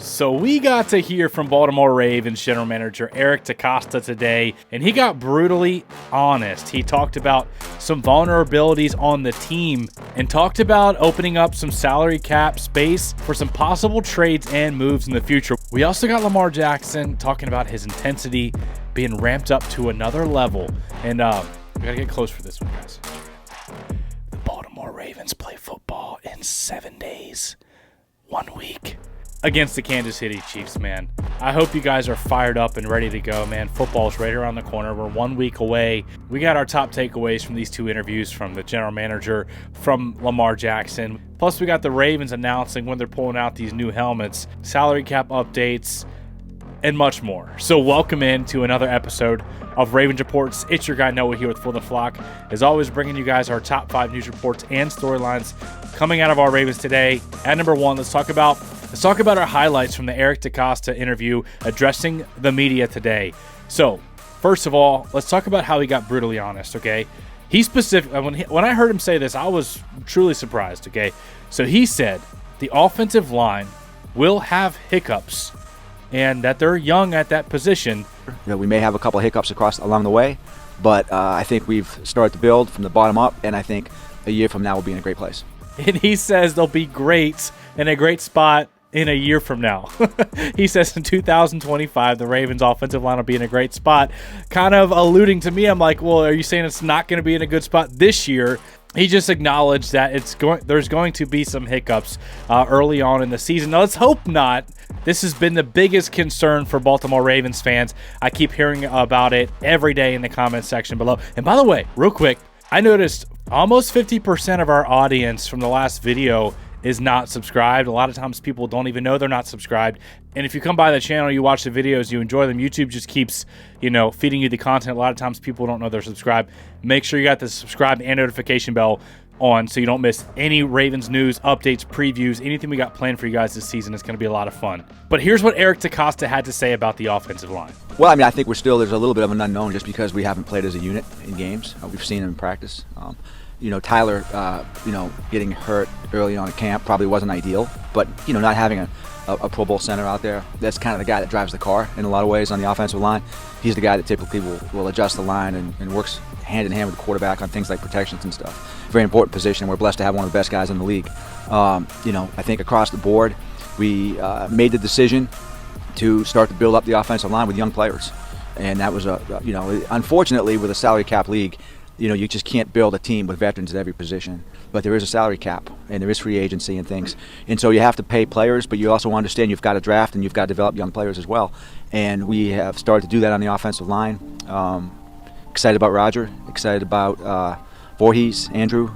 So we got to hear from Baltimore Ravens general manager Eric Decosta today, and he got brutally honest. He talked about some vulnerabilities on the team and talked about opening up some salary cap space for some possible trades and moves in the future. We also got Lamar Jackson talking about his intensity being ramped up to another level. And we got to get close for this one, guys. The Baltimore Ravens play football in 7 days, 1 week. Against the Kansas City Chiefs, man. I hope you guys are fired up and ready to go, man. Football's right around the corner. We're 1 week away. We got our top takeaways from these two interviews from the general manager, from Lamar Jackson. Plus, we got the Ravens announcing when they're pulling out these new helmets, salary cap updates, and much more. So welcome in to another episode of Ravens Reports. It's your guy Noah here with For the Flock. As always, bringing you guys our top 5 news reports and storylines coming out of our Ravens today. At number 1, let's talk about our highlights from the Eric Decosta interview addressing the media today. So, first of all, let's talk about how he got brutally honest, okay? He specific when I heard him say this, I was truly surprised, okay? So he said the offensive line will have hiccups and that they're young at that position. You know, we may have a couple of hiccups along the way, but I think we've started to build from the bottom up, and I think a year from now we'll be in a great place. And he says they'll be great in a great spot in a year from now. He says in 2025, the Ravens offensive line will be in a great spot, kind of alluding to me. I'm like, well, are you saying it's not going to be in a good spot this year? He just acknowledged that there's going to be some hiccups early on in the season. Now, let's hope not. This has been the biggest concern for Baltimore Ravens fans. I keep hearing about it every day in the comments section below. And by the way, real quick, I noticed almost 50% of our audience from the last video is not subscribed. A lot of times people don't even know they're not subscribed. And if you come by the channel, you watch the videos, you enjoy them, YouTube just keeps, feeding you the content. A lot of times people don't know they're subscribed. Make sure you got the subscribe and notification bell on so you don't miss any Ravens news, updates, previews, anything we got planned for you guys this season. It's going to be a lot of fun. But here's what Eric Decosta had to say about the offensive line. Well, I mean, I think there's a little bit of an unknown just because we haven't played as a unit in games. We've seen them in practice. Tyler, getting hurt early on in camp probably wasn't ideal, but, not having a Pro Bowl center out there, that's kind of the guy that drives the car in a lot of ways on the offensive line. He's the guy that typically will adjust the line and works hand in hand with the quarterback on things like protections and stuff. Very important position. We're blessed to have one of the best guys in the league. I think across the board, we made the decision to start to build up the offensive line with young players. And that was, unfortunately, with a salary cap league, you just can't build a team with veterans at every position. But there is a salary cap, and there is free agency and things. And so you have to pay players, but you also understand you've got to draft and you've got to develop young players as well. And we have started to do that on the offensive line. Excited about Roger, excited about Voorhees, Andrew.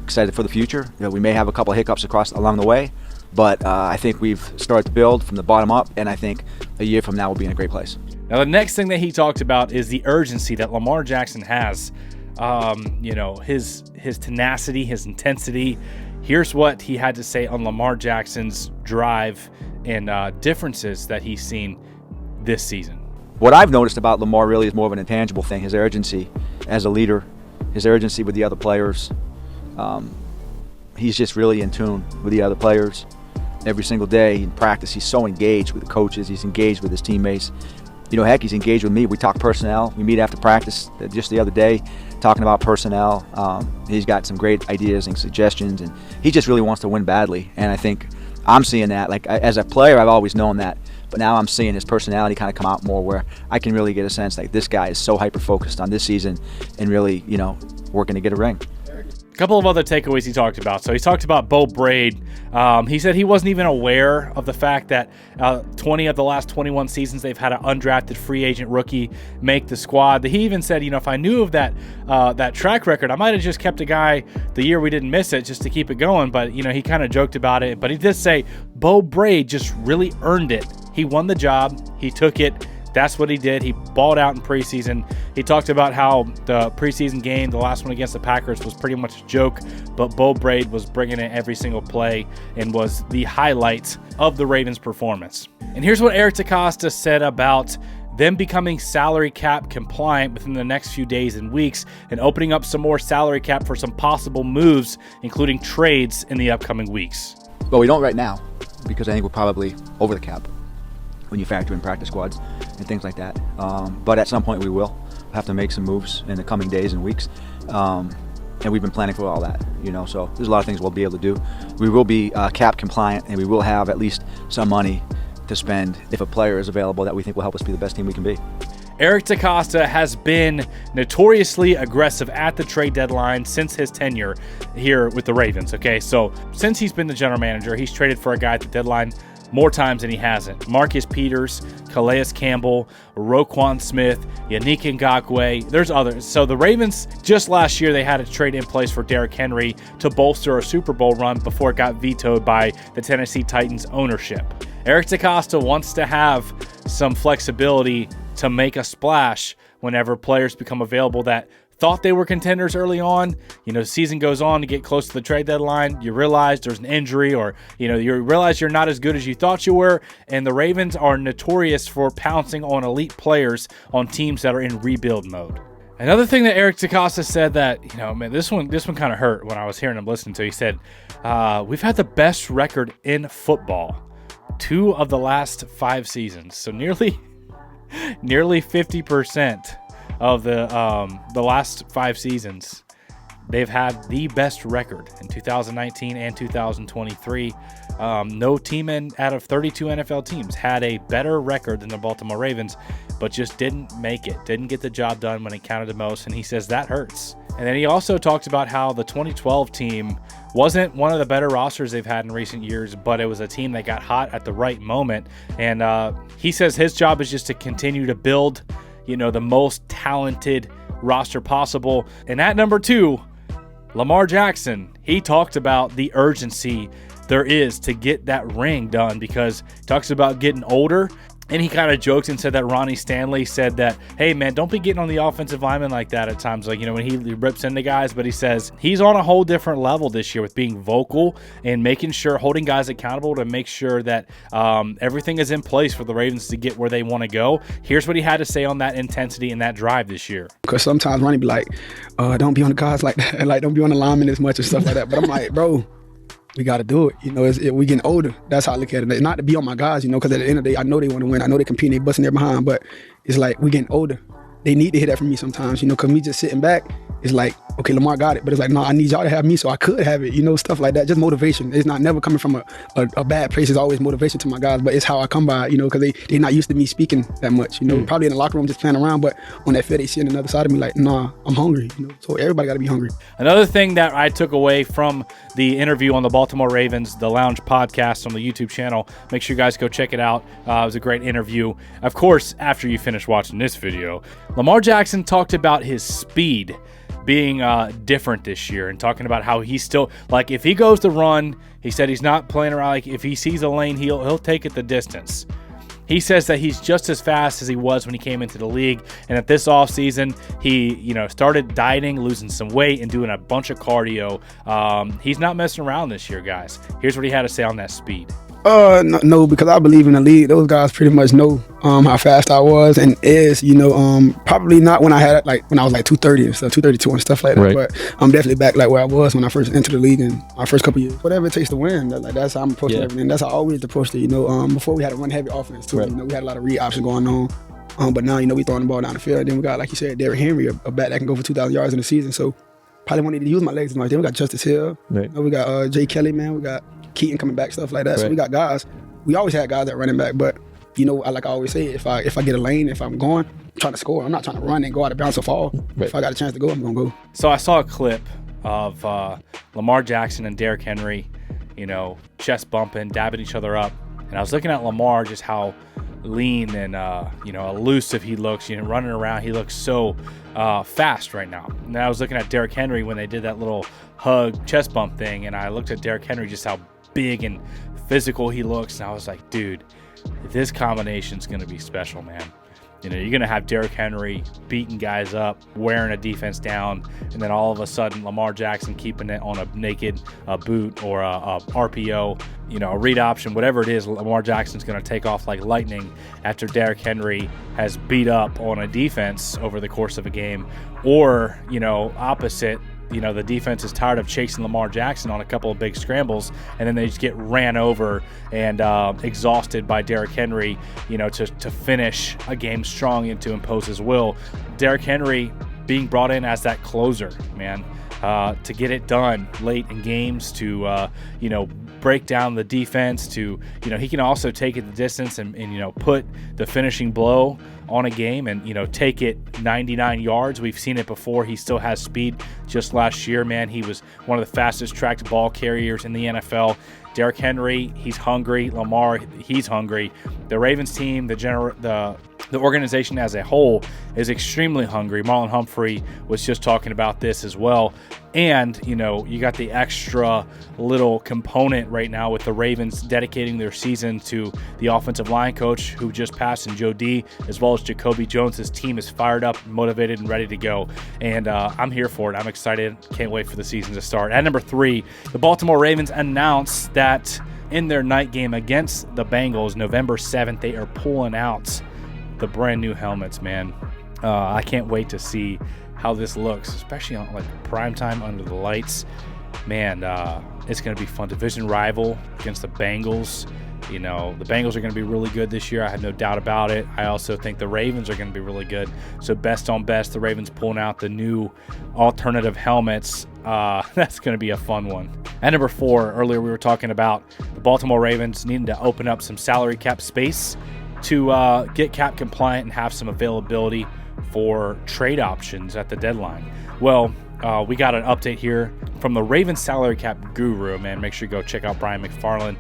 Excited for the future. We may have a couple of hiccups along the way, but I think we've started to build from the bottom up, and I think a year from now we'll be in a great place. Now, the next thing that he talked about is the urgency that Lamar Jackson has. His tenacity, his intensity. Here's what he had to say on Lamar Jackson's drive and differences that he's seen this season. What I've noticed about Lamar really is more of an intangible thing, his urgency as a leader, his urgency with the other players. He's just really in tune with the other players. Every single day in practice, he's so engaged with the coaches. He's engaged with his teammates. Heck, he's engaged with me. We talk personnel. We meet after practice just the other day talking about personnel. He's got some great ideas and suggestions, and he just really wants to win badly. And I think I'm seeing that. Like, as a player, I've always known that. But now I'm seeing his personality kind of come out more, where I can really get a sense like this guy is so hyper-focused on this season and really, working to get a ring. A couple of other takeaways he talked about. So he talked about Bo Braid. He said he wasn't even aware of the fact that 20 of the last 21 seasons they've had an undrafted free agent rookie make the squad. He even said, if I knew of that track record, I might have just kept a guy the year we didn't miss it just to keep it going. But, he kind of joked about it. But he did say Bo Braid just really earned it. He won the job. He took it. That's what he did. He balled out in preseason. He talked about how the preseason game, the last one against the Packers, was pretty much a joke, but Bo Braid was bringing it every single play and was the highlight of the Ravens' performance. And here's what Eric Decosta said about them becoming salary cap compliant within the next few days and weeks and opening up some more salary cap for some possible moves, including trades in the upcoming weeks. Well, we don't right now, because I think we're probably over the cap when you factor in practice squads and things like that. But at some point we will have to make some moves in the coming days and weeks. And we've been planning for all that, so there's a lot of things we'll be able to do. We will be cap compliant, and we will have at least some money to spend if a player is available that we think will help us be the best team we can be. Eric Decosta has been notoriously aggressive at the trade deadline since his tenure here with the Ravens. Okay, so since he's been the general manager, he's traded for a guy at the deadline more times than he hasn't. Marcus Peters, Calais Campbell, Roquan Smith, Yannick Ngakoue. There's others. So the Ravens, just last year, they had a trade in place for Derrick Henry to bolster a Super Bowl run before it got vetoed by the Tennessee Titans ownership. Eric Decosta wants to have some flexibility to make a splash whenever players become available that thought they were contenders early on. The season goes on to get close to the trade deadline. You realize there's an injury, or you realize you're not as good as you thought you were. And the Ravens are notorious for pouncing on elite players on teams that are in rebuild mode. Another thing that Eric Decosta said that, man, this one kind of hurt when I was hearing him listen to. He said, we've had the best record in football 2 of the last 5 seasons. So nearly 50% of the last 5 seasons, they've had the best record in 2019 and 2023. No team out of 32 NFL teams had a better record than the Baltimore Ravens, but just didn't make it, didn't get the job done when it counted the most, and he says that hurts. And then he also talks about how the 2012 team wasn't one of the better rosters they've had in recent years, but it was a team that got hot at the right moment. And he says his job is just to continue to build the most talented roster possible. And at number 2, Lamar Jackson, he talked about the urgency there is to get that ring done because he talks about getting older. And he kind of joked and said that Ronnie Stanley said that, hey, man, don't be getting on the offensive lineman like that at times, like, when he rips into guys. But he says he's on a whole different level this year with being vocal and making sure, holding guys accountable to make sure that everything is in place for the Ravens to get where they want to go. Here's what he had to say on that intensity and that drive this year. Because sometimes Ronnie be like, don't be on the guys like that. Like, don't be on the linemen as much and stuff like that. But I'm like, bro, we got to do it. We getting older. That's how I look at it. Not to be on my guys, because at the end of the day, I know they want to win. I know they compete, they busting their behind, but it's like we getting older. They need to hear that from me sometimes, because me just sitting back, it's like, okay, Lamar got it, but it's like, no, I need y'all to have me so I could have it, stuff like that. Just motivation. It's not never coming from a bad place. It's always motivation to my guys, but it's how I come by, because they're not used to me speaking that much, probably in the locker room just playing around, but on that field, they see on another side of me like, nah, I'm hungry, so everybody got to be hungry. Another thing that I took away from the interview on the Baltimore Ravens, the Lounge podcast on the YouTube channel, make sure you guys go check it out. It was a great interview. Of course, after you finish watching this video, Lamar Jackson talked about his speed being different this year and talking about how he's still, like, if he goes to run, he said he's not playing around. Like, if he sees a lane, he'll take it the distance. He says that he's just as fast as he was when he came into the league, and that this offseason he started dieting, losing some weight, and doing a bunch of cardio. He's not messing around this year, guys. Here's what he had to say on that speed. No, because I believe in the league. Those guys pretty much know how fast I was and is, probably not when I was like 230 and stuff, 232 and stuff like that. Right. But I'm definitely back like where I was when I first entered the league in my first couple years. Whatever it takes to win, that's how I'm approaching everything. That's how I always approached it. Before we had a run heavy offense too. Right. We had a lot of read options going on. But now we throwing the ball down the field. Then we got, like you said, Derrick Henry, a bat that can go for 2,000 yards in the season. So probably wanted to use my legs as much. Then we got Justice Hill. Right. We got Jay Kelly, man. We got Keaton coming back, stuff like that. Right. So we got guys. We always had guys that running back, but like I always say, if I get a lane, if I'm going, I'm trying to score. I'm not trying to run and go out of bounds or fall. Right. If I got a chance to go, I'm gonna go. So I saw a clip of Lamar Jackson and Derrick Henry, chest bumping, dabbing each other up, and I was looking at Lamar, just how lean and elusive he looks. Running around, he looks so fast right now. And then I was looking at Derrick Henry when they did that little hug chest bump thing, and I looked at Derrick Henry, just how big and physical he looks, and I was like, dude, this combination's going to be special, man. You're going to have Derrick Henry beating guys up, wearing a defense down, and then all of a sudden Lamar Jackson keeping it on a naked boot or a RPO, a read option, whatever it is. Lamar Jackson's going to take off like lightning after Derrick Henry has beat up on a defense over the course of a game. Or, opposite, the defense is tired of chasing Lamar Jackson on a couple of big scrambles, and then they just get ran over and exhausted by Derrick Henry, to finish a game strong and to impose his will. Derrick Henry being brought in as that closer, man, to get it done late in games, to break down the defense, to he can also take it the distance and put the finishing blow on a game and take it 99 yards. We've seen it before. He still has speed. Just last year, man, he was one of the fastest tracked ball carriers in the NFL. Derrick Henry, he's hungry. Lamar, he's hungry. The Ravens team, the organization as a whole is extremely hungry. Marlon Humphrey was just talking about this as well. And, you got the extra little component right now with the Ravens dedicating their season to the offensive line coach who just passed in Joe D, as well as Jacoby Jones. His team is fired up, motivated, and ready to go. And I'm here for it. I'm excited. Can't wait for the season to start. At number 3, the Baltimore Ravens announced that in their night game against the Bengals, November 7th, they are pulling out the brand new helmets, man. I can't wait to see how this looks, especially on primetime under the lights. Man, it's going to be fun. Division rival against the Bengals. The Bengals are going to be really good this year. I have no doubt about it. I also think the Ravens are going to be really good. So best on best, the Ravens pulling out the new alternative helmets. That's going to be a fun one. At number 4, earlier we were talking about the Baltimore Ravens needing to open up some salary cap space to get cap compliant and have some availability for trade options at the deadline. Well, we got an update here from the Ravens salary cap guru, man. Make sure you go check out Brian McFarland.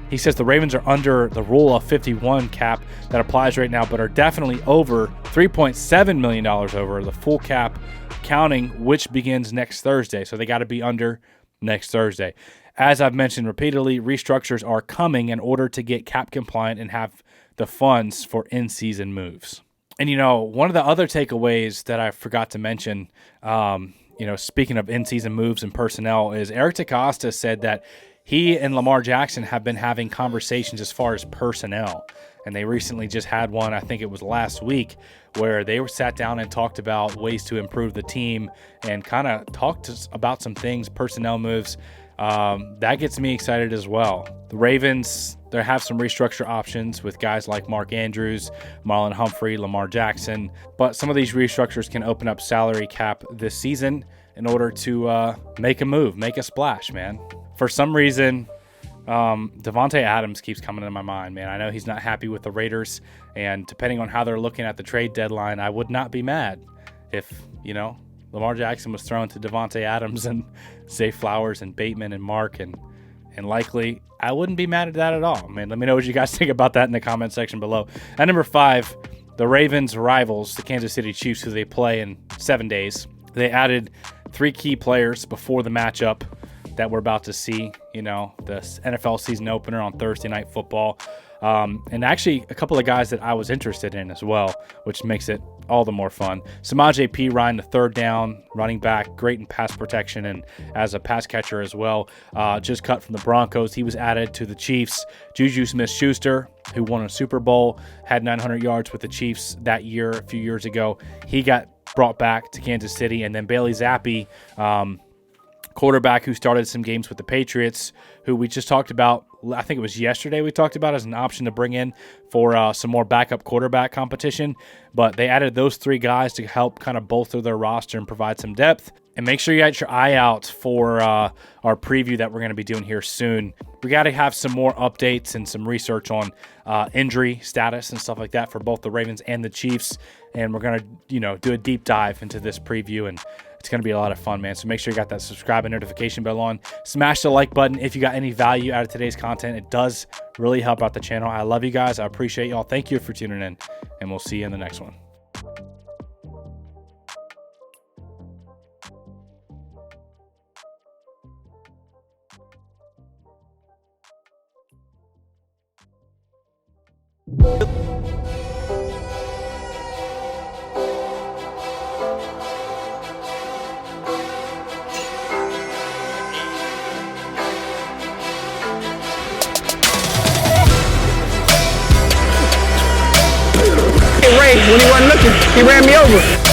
He says the Ravens are under the rule of 51 cap that applies right now, but are definitely over $3.7 million over the full cap counting, which begins next Thursday. So they got to be under next Thursday. As I've mentioned repeatedly, restructures are coming in order to get cap compliant and have the funds for in-season moves. And, one of the other takeaways that I forgot to mention, speaking of in-season moves and personnel, is Eric Decosta said that he and Lamar Jackson have been having conversations as far as personnel. And they recently just had one, I think it was last week, where they were sat down and talked about ways to improve the team and kind of talked about some things, personnel moves. That gets me excited as well. The Ravens, they have some restructure options with guys like Mark Andrews, Marlon Humphrey, Lamar Jackson, but some of these restructures can open up salary cap this season in order to make a move, make a splash, man. For some reason, Davante Adams keeps coming to my mind, man. I know he's not happy with the Raiders, and depending on how they're looking at the trade deadline, I would not be mad if, Lamar Jackson was thrown to Davante Adams and Zay Flowers and Bateman and Mark and likely I wouldn't be mad at that at all. Man, let me know what you guys think about that in the comment section below. At number 5, the Ravens' rivals, the Kansas City Chiefs, who they play in 7 days. They added 3 key players before the matchup that we're about to see, the NFL season opener on Thursday Night Football. And actually a couple of guys that I was interested in as well, which makes it all the more fun. Samaje Perine, the third down running back, great in pass protection and as a pass catcher as well. Just cut from the Broncos. He was added to the Chiefs. Juju Smith-Schuster, who won a Super Bowl, had 900 yards with the Chiefs that year, a few years ago. He got brought back to Kansas City. And then Bailey Zappi, quarterback who started some games with the Patriots, who we just talked about, I think it was yesterday we talked about as an option to bring in for some more backup quarterback competition. But they added those 3 guys to help kind of bolster their roster and provide some depth. And make sure you got your eye out for our preview that we're going to be doing here soon. We got to have some more updates and some research on injury status and stuff like that for both the Ravens and the Chiefs. And we're going to, do a deep dive into this preview, and it's going to be a lot of fun, man. So make sure you got that subscribe and notification bell on. Smash the like button if you got any value out of today's content. It does really help out the channel. I love you guys. I appreciate y'all. Thank you for tuning in, and we'll see you in the next one. When he wasn't looking, he ran me over.